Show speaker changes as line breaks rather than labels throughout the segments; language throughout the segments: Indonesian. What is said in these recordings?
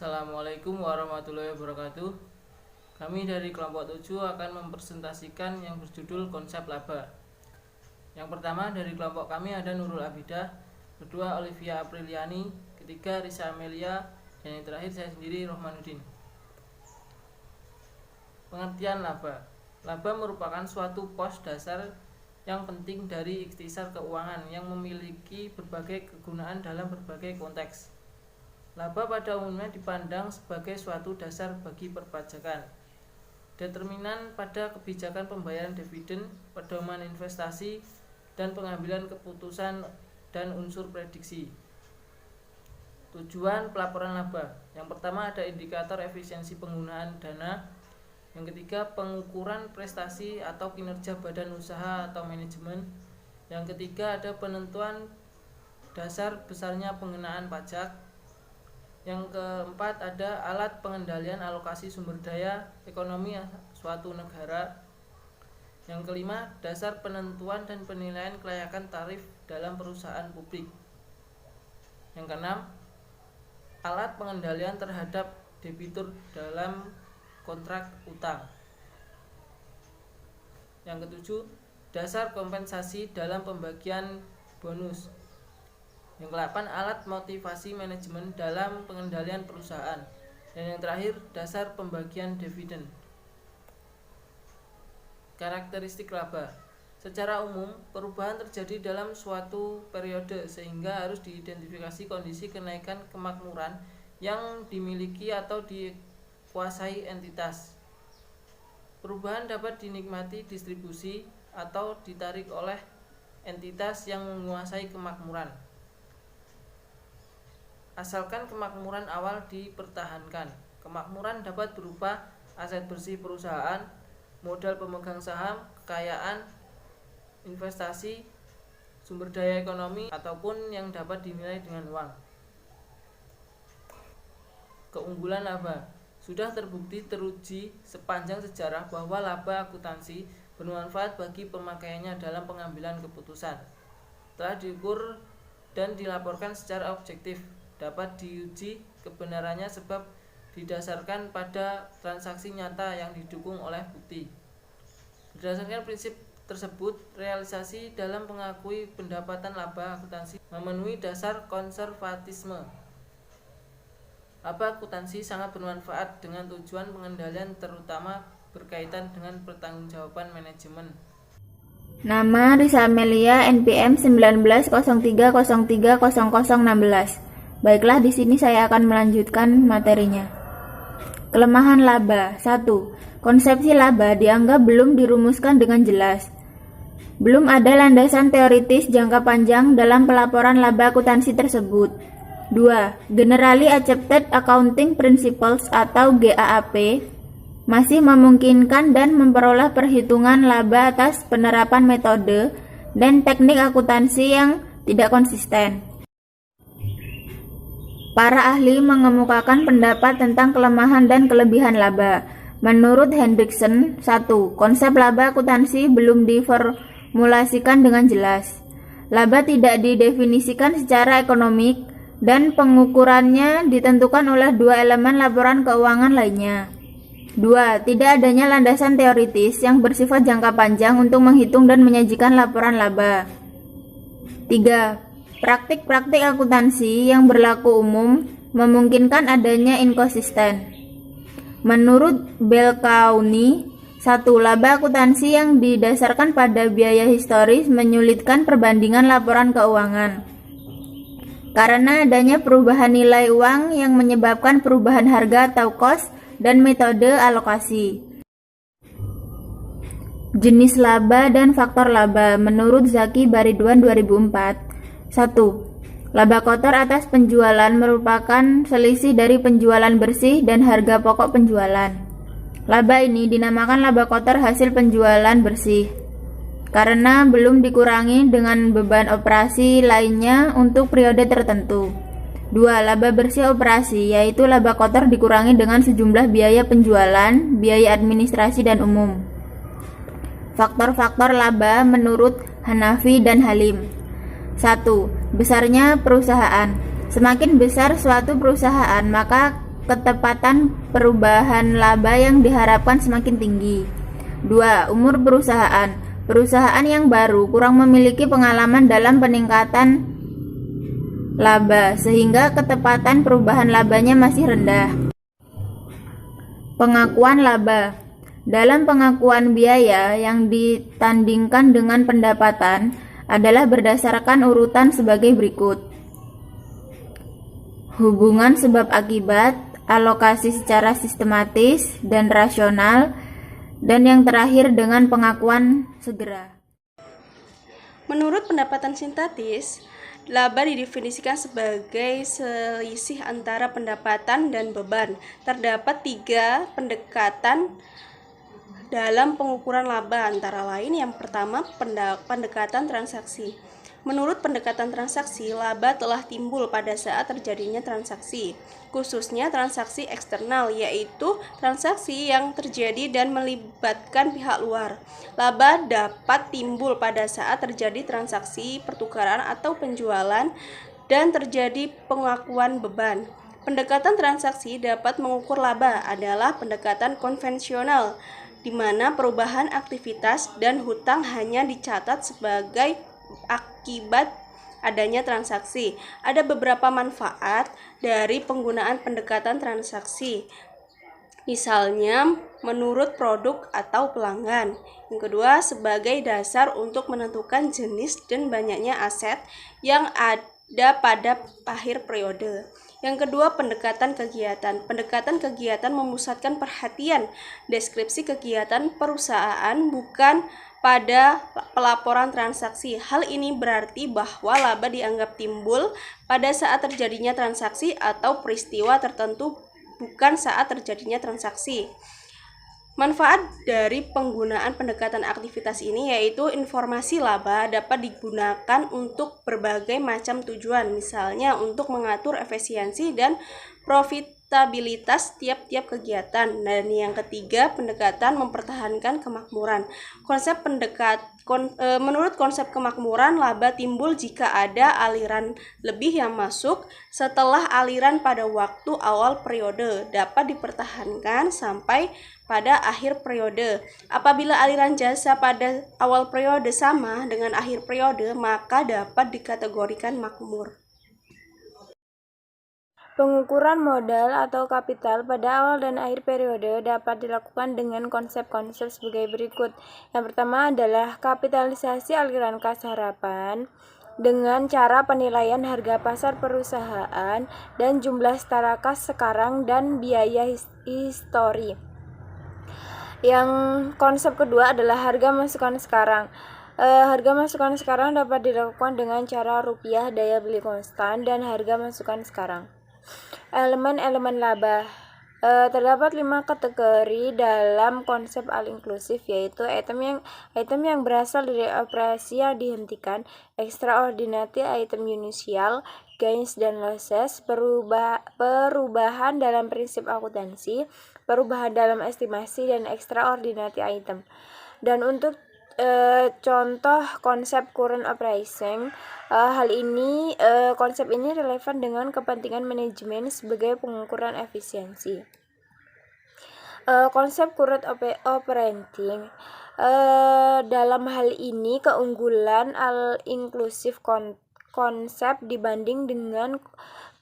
Assalamualaikum warahmatullahi wabarakatuh. Kami dari kelompok 7 akan mempresentasikan yang berjudul konsep laba. Yang pertama dari kelompok kami ada Nurul Abidah, kedua Olivia Apriliani, ketiga Risa Amelia, dan yang terakhir saya sendiri Rohmanuddin. Pengertian laba. Laba merupakan suatu pos dasar yang penting dari ikhtisar keuangan yang memiliki berbagai kegunaan dalam berbagai konteks. Laba pada umumnya dipandang sebagai suatu dasar bagi perpajakan, determinan pada kebijakan pembayaran dividen, pedoman investasi, dan pengambilan keputusan dan unsur prediksi. Tujuan pelaporan laba. Yang pertama ada indikator efisiensi penggunaan dana. Yang ketiga pengukuran prestasi atau kinerja badan usaha atau manajemen. Yang ketiga ada penentuan dasar besarnya pengenaan pajak. Yang keempat ada alat pengendalian alokasi sumber daya ekonomi suatu negara. Yang kelima dasar penentuan dan penilaian kelayakan tarif dalam perusahaan publik. Yang keenam alat pengendalian terhadap debitur dalam kontrak utang. Yang ketujuh dasar kompensasi dalam pembagian bonus. Yang ke-8 alat motivasi manajemen dalam pengendalian perusahaan. Dan yang terakhir dasar pembagian dividen. Karakteristik laba. Secara umum perubahan terjadi dalam suatu periode sehingga harus diidentifikasi kondisi kenaikan kemakmuran yang dimiliki atau dikuasai entitas. Perubahan dapat dinikmati distribusi atau ditarik oleh entitas yang menguasai kemakmuran, asalkan kemakmuran awal dipertahankan. Kemakmuran dapat berupa aset bersih perusahaan, modal pemegang saham, kekayaan, investasi, sumber daya ekonomi, ataupun yang dapat dinilai dengan uang. Keunggulan laba. Sudah terbukti teruji sepanjang sejarah bahwa laba akuntansi bermanfaat bagi pemakaiannya dalam pengambilan keputusan. Telah diukur dan dilaporkan secara objektif. Dapat diuji kebenarannya sebab didasarkan pada transaksi nyata yang didukung oleh bukti. Berdasarkan prinsip tersebut, realisasi dalam mengakui pendapatan laba akuntansi memenuhi dasar konservatisme. Laba akuntansi sangat bermanfaat dengan tujuan pengendalian terutama berkaitan dengan pertanggungjawaban manajemen.
Nama Risa Amelia, NPM 1903030016. Baiklah, di sini saya akan melanjutkan materinya. Kelemahan laba. 1. Konsepsi laba dianggap belum dirumuskan dengan jelas. Belum ada landasan teoritis jangka panjang dalam pelaporan laba akuntansi tersebut. 2. Generally Accepted Accounting Principles atau GAAP masih memungkinkan dan memperoleh perhitungan laba atas penerapan metode dan teknik akuntansi yang tidak konsisten. Para ahli mengemukakan pendapat tentang kelemahan dan kelebihan laba. Menurut Hendriksen, 1. Konsep laba akuntansi belum diformulasikan dengan jelas. Laba tidak didefinisikan secara ekonomik dan pengukurannya ditentukan oleh dua elemen laporan keuangan lainnya. 2. Tidak adanya landasan teoritis yang bersifat jangka panjang untuk menghitung dan menyajikan laporan laba. 3. Praktik-praktik akuntansi yang berlaku umum memungkinkan adanya inkonsisten. Menurut Belkauni, 1. Laba akuntansi yang didasarkan pada biaya historis menyulitkan perbandingan laporan keuangan karena adanya perubahan nilai uang yang menyebabkan perubahan harga atau cost dan metode alokasi. Jenis laba dan faktor laba. Menurut Zaki Baridwan 2004, 1. Laba kotor atas penjualan merupakan selisih dari penjualan bersih dan harga pokok penjualan. Laba ini dinamakan laba kotor hasil penjualan bersih karena belum dikurangi dengan beban operasi lainnya untuk periode tertentu. 2. Laba bersih operasi, yaitu laba kotor dikurangi dengan sejumlah biaya penjualan, biaya administrasi dan umum. Faktor-faktor laba menurut Hanafi dan Halim. 1. Besarnya perusahaan. Semakin besar suatu perusahaan, maka ketepatan perubahan laba yang diharapkan semakin tinggi. 2. Umur perusahaan. Perusahaan yang baru kurang memiliki pengalaman dalam peningkatan laba, sehingga ketepatan perubahan labanya masih rendah. Pengakuan laba. Dalam pengakuan biaya yang ditandingkan dengan pendapatan adalah berdasarkan urutan sebagai berikut. Hubungan sebab akibat, alokasi secara sistematis dan rasional, dan yang terakhir dengan pengakuan segera.
Menurut pendapatan sintetis, laba didefinisikan sebagai selisih antara pendapatan dan beban. Terdapat 3 pendekatan dalam pengukuran laba, antara lain yang pertama pendekatan transaksi. Menurut pendekatan transaksi, laba telah timbul pada saat terjadinya transaksi, khususnya transaksi eksternal, yaitu transaksi yang terjadi dan melibatkan pihak luar. Laba dapat timbul pada saat terjadi transaksi pertukaran atau penjualan dan terjadi pengakuan beban. Pendekatan transaksi dapat mengukur laba adalah pendekatan konvensional, di mana perubahan aktivitas dan hutang hanya dicatat sebagai akibat adanya transaksi. Ada beberapa manfaat dari penggunaan pendekatan transaksi. Misalnya, menurut produk atau pelanggan. Yang kedua, sebagai dasar untuk menentukan jenis dan banyaknya aset yang ada pada akhir periode. Yang kedua, pendekatan kegiatan. Pendekatan kegiatan memusatkan perhatian deskripsi kegiatan perusahaan bukan pada pelaporan transaksi. Hal ini berarti bahwa laba dianggap timbul pada saat terjadinya transaksi atau peristiwa tertentu, bukan saat terjadinya transaksi. Manfaat dari penggunaan pendekatan aktivitas ini yaitu informasi laba dapat digunakan untuk berbagai macam tujuan, misalnya untuk mengatur efisiensi dan profitabilitas tiap-tiap kegiatan. Dan yang ketiga, pendekatan mempertahankan kemakmuran. Menurut konsep kemakmuran, laba timbul jika ada aliran lebih yang masuk setelah aliran pada waktu awal periode dapat dipertahankan sampai pada akhir periode. Apabila aliran jasa pada awal periode sama dengan akhir periode, maka dapat dikategorikan makmur.
Pengukuran modal atau kapital pada awal dan akhir periode dapat dilakukan dengan konsep-konsep sebagai berikut. Yang pertama adalah kapitalisasi aliran kas harapan dengan cara penilaian harga pasar perusahaan dan jumlah setara kas sekarang dan biaya histori. Yang konsep kedua adalah harga masukan sekarang. Harga masukan sekarang dapat dilakukan dengan cara rupiah daya beli konstan dan harga masukan sekarang. Elemen-elemen laba. Terdapat 5 kategori dalam konsep all-inklusif, yaitu item yang berasal dari operasi yang dihentikan, extraordinary item unusual, gains dan losses, perubahan dalam prinsip akuntansi, perubahan dalam estimasi, dan extraordinary item. Dan untuk contoh konsep current operation, konsep ini relevan dengan kepentingan manajemen sebagai pengukuran efisiensi. Konsep current operating, dalam hal ini keunggulan all-inclusive konsep dibanding dengan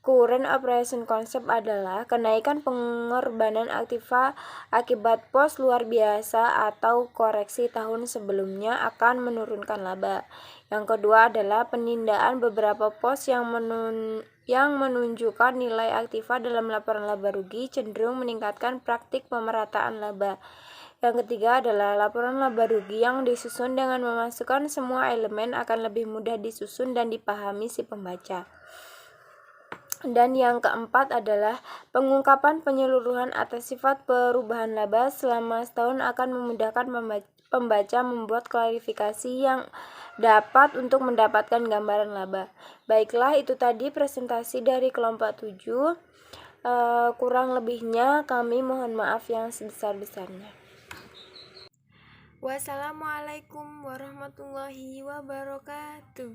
current operation konsep adalah kenaikan pengorbanan aktiva akibat pos luar biasa atau koreksi tahun sebelumnya akan menurunkan laba. Yang kedua adalah penindaan beberapa pos yang menunjukkan nilai aktiva dalam laporan laba rugi cenderung meningkatkan praktik pemerataan laba. Yang ketiga adalah laporan laba rugi yang disusun dengan memasukkan semua elemen akan lebih mudah disusun dan dipahami si pembaca. Dan yang keempat adalah pengungkapan penyeluruhan atas sifat perubahan laba selama setahun akan memudahkan pembaca membuat klarifikasi yang dapat untuk mendapatkan gambaran laba. Baiklah, itu tadi presentasi dari kelompok 7. Kurang lebihnya kami mohon maaf yang sebesar-besarnya. Wassalamualaikum warahmatullahi wabarakatuh.